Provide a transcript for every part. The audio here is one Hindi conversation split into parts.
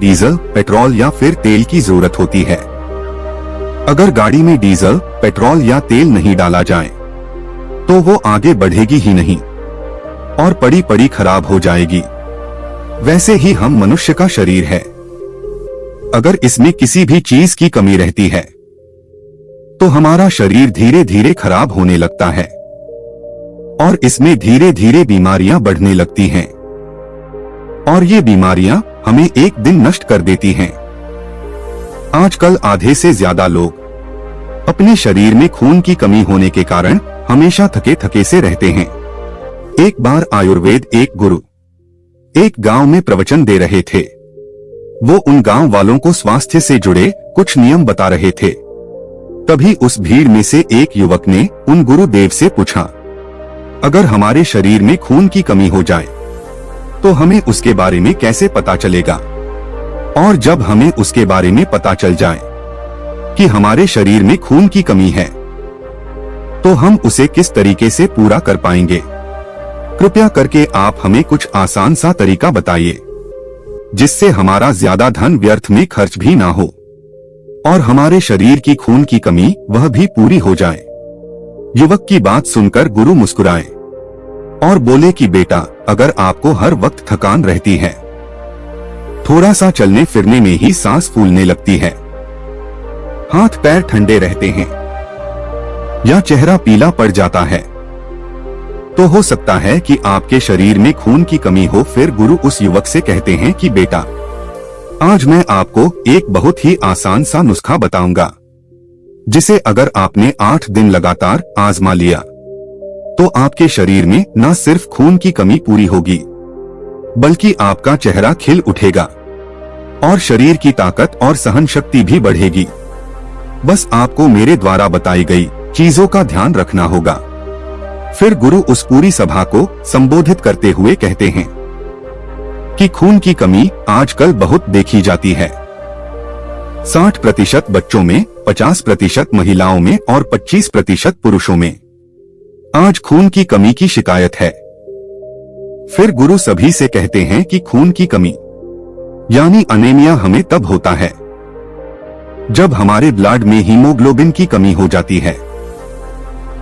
डीजल, पेट्रोल या फिर तेल की जरूरत होती है। अगर गाड़ी में डीजल, पेट्रोल या तेल नहीं डाला जाए तो वो आगे बढ़ेगी ही नहीं और पड़ी पड़ी खराब हो जाएगी। वैसे ही हम मनुष्य का शरीर है, अगर इसमें किसी भी चीज की कमी रहती है तो हमारा शरीर धीरे धीरे खराब होने लगता है और इसमें धीरे धीरे बीमारियां बढ़ने लगती हैं और ये बीमारियां हमें एक दिन नष्ट कर देती हैं। आजकल आधे से ज्यादा लोग अपने शरीर में खून की कमी होने के कारण हमेशा थके थके से रहते हैं। एक बार आयुर्वेद एक गुरु एक गांव में प्रवचन दे रहे थे। वो उन गांव वालों को स्वास्थ्य से जुड़े कुछ नियम बता रहे थे। तभी उस भीड़ में से एक युवक ने उन गुरुदेव से पूछा, अगर हमारे शरीर में खून की कमी हो जाए तो हमें उसके बारे में कैसे पता चलेगा? और जब हमें उसके बारे में पता चल जाए कि हमारे शरीर में खून की कमी है तो हम उसे किस तरीके से पूरा कर पाएंगे? कृपया करके आप हमें कुछ आसान सा तरीका बताइए जिससे हमारा ज्यादा धन व्यर्थ में खर्च भी ना हो और हमारे शरीर की खून की कमी वह भी पूरी हो जाए। युवक की बात सुनकर गुरु मुस्कुराए और बोले कि बेटा, अगर आपको हर वक्त थकान रहती है, थोड़ा सा चलने फिरने में ही सांस फूलने लगती है, हाथ पैर ठंडे रहते हैं या चेहरा पीला पड़ जाता है, तो हो सकता है कि आपके शरीर में खून की कमी हो। फिर गुरु उस युवक से कहते हैं कि बेटा, आज मैं आपको एक बहुत ही आसान सा नुस्खा बताऊंगा जिसे अगर आपने 8 दिन लगातार आजमा लिया तो आपके शरीर में न सिर्फ खून की कमी पूरी होगी बल्कि आपका चेहरा खिल उठेगा और शरीर की ताकत और सहन शक्ति भी बढ़ेगी। बस आपको मेरे द्वारा बताई गई चीजों का ध्यान रखना होगा। फिर गुरु उस पूरी सभा को संबोधित करते हुए कहते हैं कि खून की कमी आजकल बहुत देखी जाती है। 60% बच्चों में, 50% महिलाओं में और 25% पुरुषों में आज खून की कमी की शिकायत है। फिर गुरु सभी से कहते हैं कि खून की कमी यानी अनीमिया हमें तब होता है जब हमारे ब्लड में हीमोग्लोबिन की कमी हो जाती है।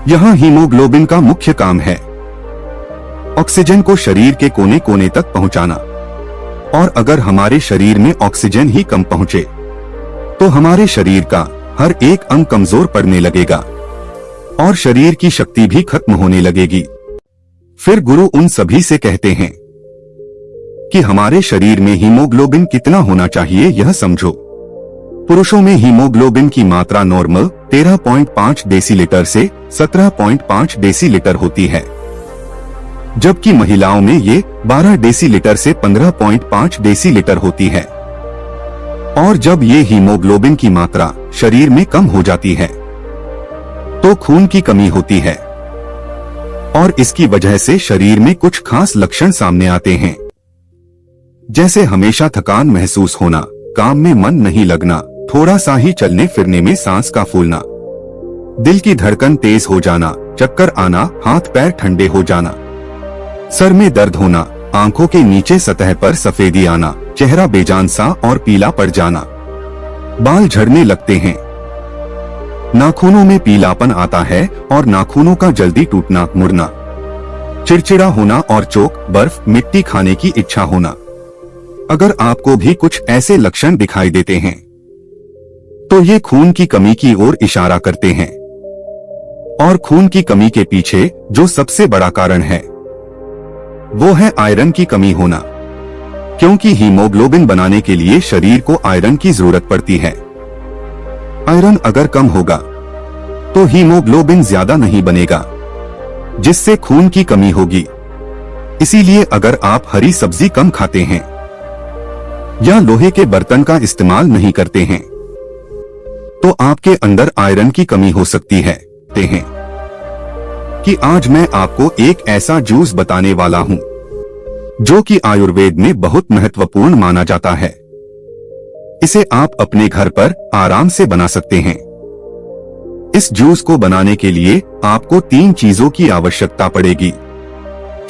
यहाँ हीमोग्लोबिन का मुख्य काम है ऑक्सीजन को शरीर के कोने कोने तक पहुंचाना, और अगर हमारे शरीर में ऑक्सीजन ही कम पहुंचे तो हमारे शरीर का हर एक अंग कमजोर पड़ने लगेगा और शरीर की शक्ति भी खत्म होने लगेगी। फिर गुरु उन सभी से कहते हैं कि हमारे शरीर में हीमोग्लोबिन कितना होना चाहिए यह समझो। पुरुषों में हीमोग्लोबिन की मात्रा नॉर्मल 13.5 डेसीलीटर से 17.5 डेसीलीटर होती है, जबकि महिलाओं में ये 12 डेसीलीटर से 15.5 डेसीलीटर होती है। और जब ये हीमोग्लोबिन की मात्रा शरीर में कम हो जाती है तो खून की कमी होती है और इसकी वजह से शरीर में कुछ खास लक्षण सामने आते हैं, जैसे हमेशा थकान महसूस होना, काम में मन नहीं लगना, थोड़ा सा ही चलने फिरने में सांस का फूलना, दिल की धड़कन तेज हो जाना, चक्कर आना, हाथ पैर ठंडे हो जाना, सर में दर्द होना, आंखों के नीचे सतह पर सफेदी आना, चेहरा बेजान सा और पीला पड़ जाना, बाल झड़ने लगते हैं, नाखूनों में पीलापन आता है और नाखूनों का जल्दी टूटना मुड़ना, चिड़चिड़ा होना और चोक, बर्फ, मिट्टी खाने की इच्छा होना। अगर आपको भी कुछ ऐसे लक्षण दिखाई देते हैं तो ये खून की कमी की ओर इशारा करते हैं। और खून की कमी के पीछे जो सबसे बड़ा कारण है वो है आयरन की कमी होना, क्योंकि हीमोग्लोबिन बनाने के लिए शरीर को आयरन की जरूरत पड़ती है। आयरन अगर कम होगा तो हीमोग्लोबिन ज्यादा नहीं बनेगा, जिससे खून की कमी होगी। इसीलिए अगर आप हरी सब्जी कम खाते हैं या लोहे के बर्तन का इस्तेमाल नहीं करते हैं तो आपके अंदर आयरन की कमी हो सकती है। कि आज मैं आपको एक ऐसा जूस बताने वाला हूं जो कि आयुर्वेद में बहुत महत्वपूर्ण माना जाता है। इसे आप अपने घर पर आराम से बना सकते हैं। इस जूस को बनाने के लिए आपको 3 चीजों की आवश्यकता पड़ेगी: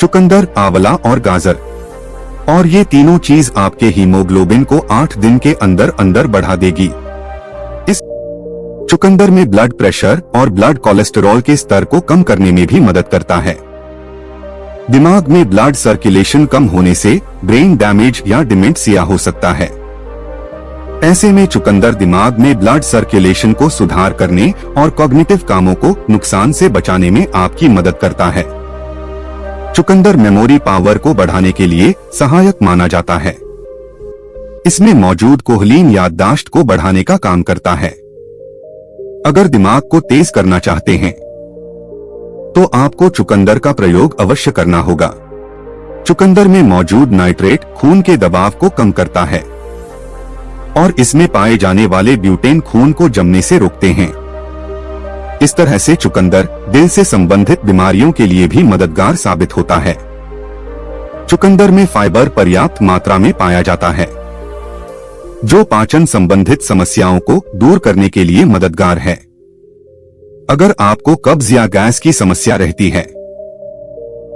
चुकंदर, आंवला और गाजर। और ये तीनों चीज आपके हीमोग्लोबिन को 8 दिन के अंदर अंदर बढ़ा देगी। इस चुकंदर में ब्लड प्रेशर और ब्लड कोलेस्टेरॉल के स्तर को कम करने में भी मदद करता है। दिमाग में ब्लड सर्कुलेशन कम होने से ब्रेन डैमेज या डिमेंशिया हो सकता है। ऐसे में चुकंदर दिमाग में ब्लड सर्कुलेशन को सुधार करने और कॉग्निटिव कामों को नुकसान से बचाने में आपकी मदद करता है। चुकंदर मेमोरी पावर को बढ़ाने के लिए सहायक माना जाता है। इसमें मौजूद कोहलीन याददाश्त को बढ़ाने का काम करता है। अगर दिमाग को तेज करना चाहते हैं तो आपको चुकंदर का प्रयोग अवश्य करना होगा। चुकंदर में मौजूद नाइट्रेट खून के दबाव को कम करता है और इसमें पाए जाने वाले ब्यूटेन खून को जमने से रोकते हैं। इस तरह से चुकंदर दिल से संबंधित बीमारियों के लिए भी मददगार साबित होता है। चुकंदर में फाइबर पर्याप्त मात्रा में पाया जाता है, जो पाचन संबंधित समस्याओं को दूर करने के लिए मददगार है। अगर आपको कब्ज या गैस की समस्या रहती है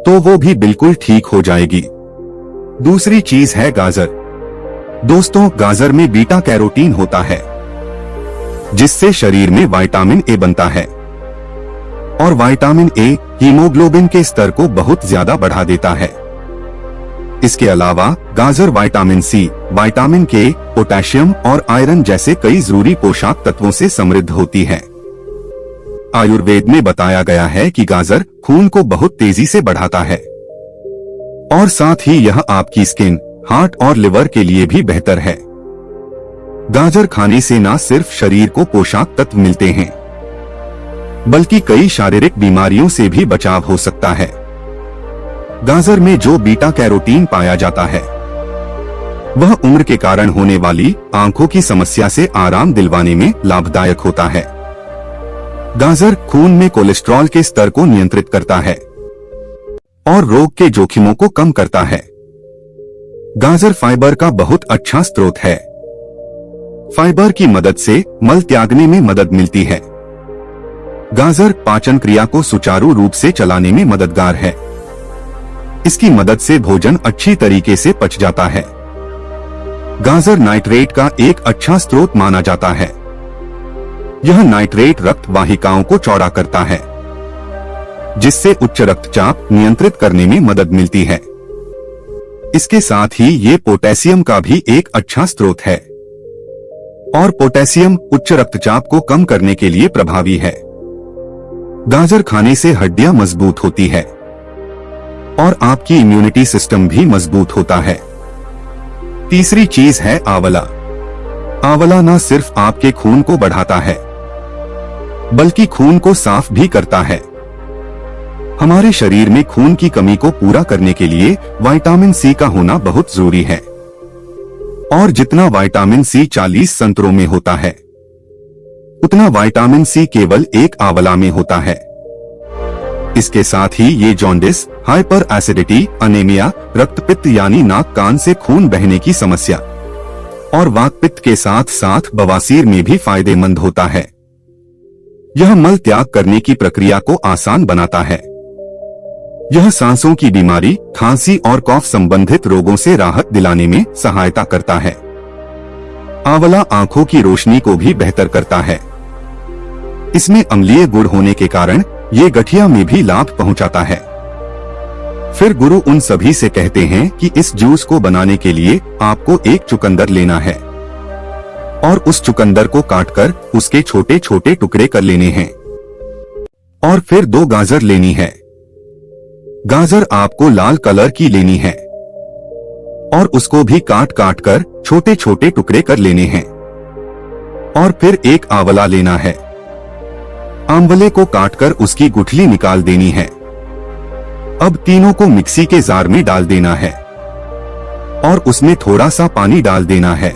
तो वो भी बिल्कुल ठीक हो जाएगी। दूसरी चीज है गाजर। दोस्तों, गाजर में बीटा कैरोटीन होता है, जिससे शरीर में विटामिन ए बनता है और विटामिन ए हीमोग्लोबिन के स्तर को बहुत ज्यादा बढ़ा देता है। इसके अलावा गाजर विटामिन सी, विटामिन के, पोटेशियम और आयरन जैसे कई जरूरी पोषक तत्वों से समृद्ध होती है। आयुर्वेद में बताया गया है कि गाजर खून को बहुत तेजी से बढ़ाता है और साथ ही यह आपकी स्किन, हार्ट और लिवर के लिए भी बेहतर है। गाजर खाने से न सिर्फ शरीर को पोषक तत्व मिलते हैं, बल्कि कई शारीरिक बीमारियों से भी बचाव हो सकता है। गाजर में जो बीटा कैरोटीन पाया जाता है वह उम्र के कारण होने वाली आंखों की समस्या से आराम दिलवाने में लाभदायक होता है। गाजर खून में कोलेस्ट्रॉल के स्तर को नियंत्रित करता है और रोग के जोखिमों को कम करता है। गाजर फाइबर का बहुत अच्छा स्रोत है। फाइबर की मदद से मल त्यागने में मदद मिलती है। गाजर पाचन क्रिया को सुचारू रूप से चलाने में मददगार है। इसकी मदद से भोजन अच्छी तरीके से पच जाता है। गाजर नाइट्रेट का एक अच्छा स्रोत माना जाता है। यह नाइट्रेट रक्त वाहिकाओं को चौड़ा करता है, जिससे उच्च रक्तचाप नियंत्रित करने में मदद मिलती है। इसके साथ ही ये पोटेशियम का भी एक अच्छा स्रोत है और पोटेशियम उच्च रक्तचाप को कम करने के लिए प्रभावी है। गाजर खाने से हड्डियां मजबूत होती है और आपकी इम्यूनिटी सिस्टम भी मजबूत होता है। तीसरी चीज है आंवला। आंवला न सिर्फ आपके खून को बढ़ाता है, बल्कि खून को साफ भी करता है। हमारे शरीर में खून की कमी को पूरा करने के लिए विटामिन सी का होना बहुत जरूरी है और जितना विटामिन सी 40 संतरों में होता है, उतना विटामिन सी केवल एक आंवला में होता है। इसके साथ ही ये जॉन्डिस, हाइपर एसिडिटी, अनीमिया, रक्तपित्त यानी नाक कान से खून बहने की समस्या और वातपित्त के साथ साथ बवासीर में भी फायदेमंद होता है। यह मल त्याग करने की प्रक्रिया को आसान बनाता है। यह सांसों की बीमारी, खांसी और कफ संबंधित रोगों से राहत दिलाने में सहायता करता है। आंवला आंखों की रोशनी को भी बेहतर करता है। इसमें अम्लीय गुण होने के कारण ये गठिया में भी लाभ पहुंचाता है। फिर गुरु उन सभी से कहते हैं कि इस जूस को बनाने के लिए आपको एक चुकंदर लेना है और उस चुकंदर को काटकर उसके छोटे छोटे टुकड़े कर लेने हैं और फिर 2 गाजर लेनी है। गाजर आपको लाल कलर की लेनी है और उसको भी काट काट कर छोटे छोटे टुकड़े कर लेने हैं और फिर एक आंवला लेना है। आंवले को काटकर उसकी गुठली निकाल देनी है। अब तीनों को मिक्सी के जार में डाल देना है और उसमें थोड़ा सा पानी डाल देना है।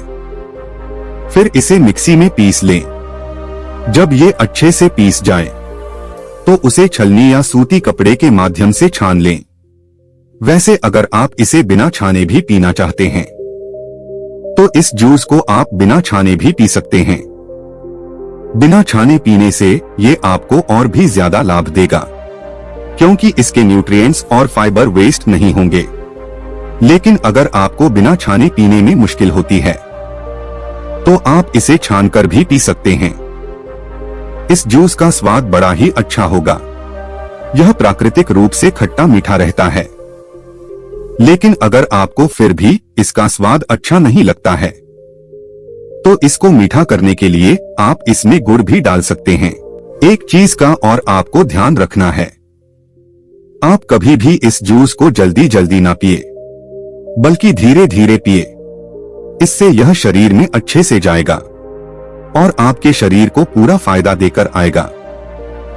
फिर इसे मिक्सी में पीस लें। जब ये अच्छे से पीस जाए तो उसे छलनी या सूती कपड़े के माध्यम से छान लें। वैसे अगर आप इसे बिना छाने भी पीना चाहते हैं तो इस जूस को आप बिना छाने भी पी सकते हैं। बिना छाने पीने से ये आपको और भी ज्यादा लाभ देगा, क्योंकि इसके न्यूट्रिएंट्स और फाइबर वेस्ट नहीं होंगे। लेकिन अगर आपको बिना छाने पीने में मुश्किल होती है तो आप इसे छानकर भी पी सकते हैं। इस जूस का स्वाद बड़ा ही अच्छा होगा। यह प्राकृतिक रूप से खट्टा मीठा रहता है। लेकिन अगर आपको फिर भी इसका स्वाद अच्छा नहीं लगता है तो इसको मीठा करने के लिए आप इसमें गुड़ भी डाल सकते हैं। एक चीज का और आपको ध्यान रखना है, आप कभी भी इस जूस को जल्दी जल्दी ना पिए, बल्कि धीरे धीरे पिए। इससे यह शरीर में अच्छे से जाएगा और आपके शरीर को पूरा फायदा देकर आएगा।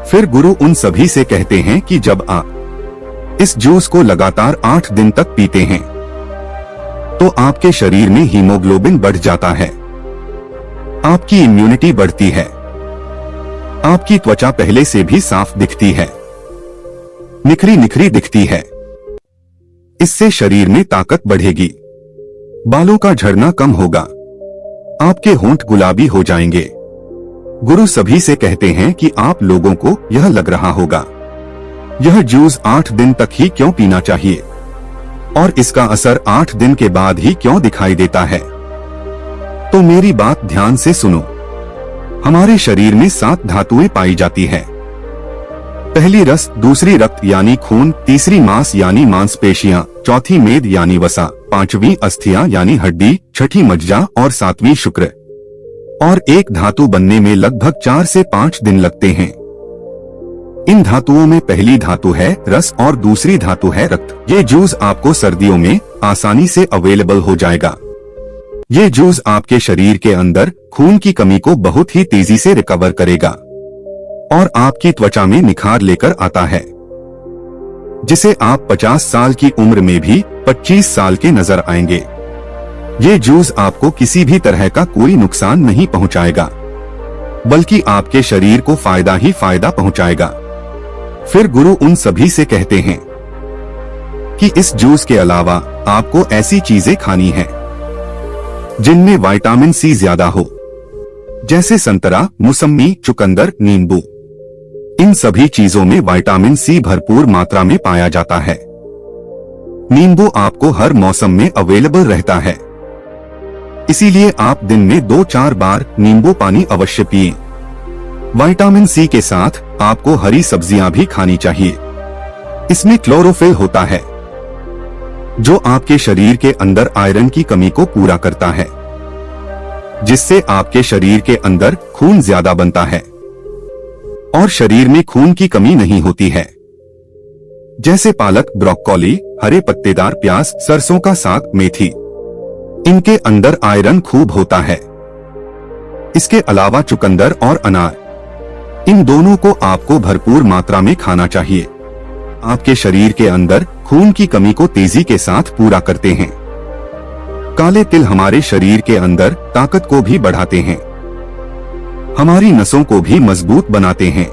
फिर गुरु उन सभी से कहते हैं कि जब आप इस जूस को लगातार 8 दिन तक पीते हैं तो आपके शरीर में हीमोग्लोबिन बढ़ जाता है, आपकी इम्यूनिटी बढ़ती है, आपकी त्वचा पहले से भी साफ दिखती है, निखरी निखरी दिखती है। इससे शरीर में ताकत बढ़ेगी, बालों का झड़ना कम होगा, आपके होंठ गुलाबी हो जाएंगे। गुरु सभी से कहते हैं कि आप लोगों को यह लग रहा होगा यह जूस 8 दिन तक ही क्यों पीना चाहिए और इसका असर 8 दिन के बाद ही क्यों दिखाई देता है। तो मेरी बात ध्यान से सुनो। हमारे शरीर में 7 धातुएं पाई जाती है। पहली रस, दूसरी रक्त यानी खून, तीसरी मांस यानी मांसपेशियां, चौथी मेद यानी वसा, पांचवी अस्थियां यानी हड्डी, छठी मज्जा और सातवीं शुक्र। और एक धातु बनने में लगभग 4 से 5 दिन लगते हैं। इन धातुओं में पहली धातु है रस और दूसरी धातु है रक्त। ये जूस आपको सर्दियों में आसानी से अवेलेबल हो जाएगा। ये जूस आपके शरीर के अंदर खून की कमी को बहुत ही तेजी से रिकवर करेगा और आपकी त्वचा में निखार लेकर आता है, जिसे आप 50 साल की उम्र में भी 25 साल के नजर आएंगे। ये जूस आपको किसी भी तरह का कोई नुकसान नहीं पहुंचाएगा, बल्कि आपके शरीर को फायदा ही फायदा पहुंचाएगा। फिर गुरु उन सभी से कहते हैं कि इस जूस के अलावा आपको ऐसी चीजें खानी है जिनमें विटामिन सी ज्यादा हो, जैसे संतरा, मौसमी, चुकंदर, नींबू। इन सभी चीजों में विटामिन सी भरपूर मात्रा में पाया जाता है। नींबू आपको हर मौसम में अवेलेबल रहता है, इसीलिए आप दिन में 2-4 बार नींबू पानी अवश्य पिएं। विटामिन सी के साथ आपको हरी सब्जियां भी खानी चाहिए। इसमें क्लोरोफिल होता है जो आपके शरीर के अंदर आयरन की कमी को पूरा करता है, जिससे आपके शरीर के अंदर खून ज्यादा बनता है और शरीर में खून की कमी नहीं होती है। जैसे पालक, ब्रोकोली, हरे पत्तेदार प्याज, सरसों का साग, मेथी, इनके अंदर आयरन खूब होता है। इसके अलावा चुकंदर और अनार, इन दोनों को आपको भरपूर मात्रा में खाना चाहिए। आपके शरीर के अंदर खून की कमी को तेजी के साथ पूरा करते हैं। काले तिल हमारे शरीर के अंदर ताकत को भी बढ़ाते हैं, हमारी नसों को भी मजबूत बनाते हैं।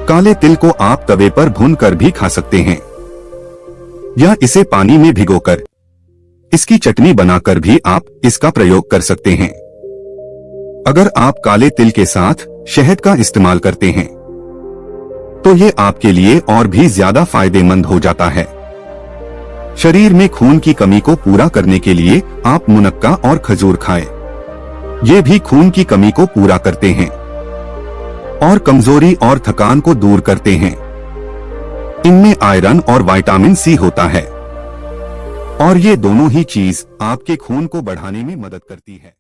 काले तिल को आप तवे पर भूनकर भी खा सकते हैं या इसे पानी में भिगोकर इसकी चटनी बनाकर भी आप इसका प्रयोग कर सकते हैं। अगर आप काले तिल के साथ शहद का इस्तेमाल करते हैं तो ये आपके लिए और भी ज्यादा फायदेमंद हो जाता है। शरीर में खून की कमी को पूरा करने के लिए आप मुनक्का और खजूर खाएं। ये भी खून की कमी को पूरा करते हैं और कमजोरी और थकान को दूर करते हैं। इनमें आयरन और विटामिन सी होता है और ये दोनों ही चीज आपके खून को बढ़ाने में मदद करती है।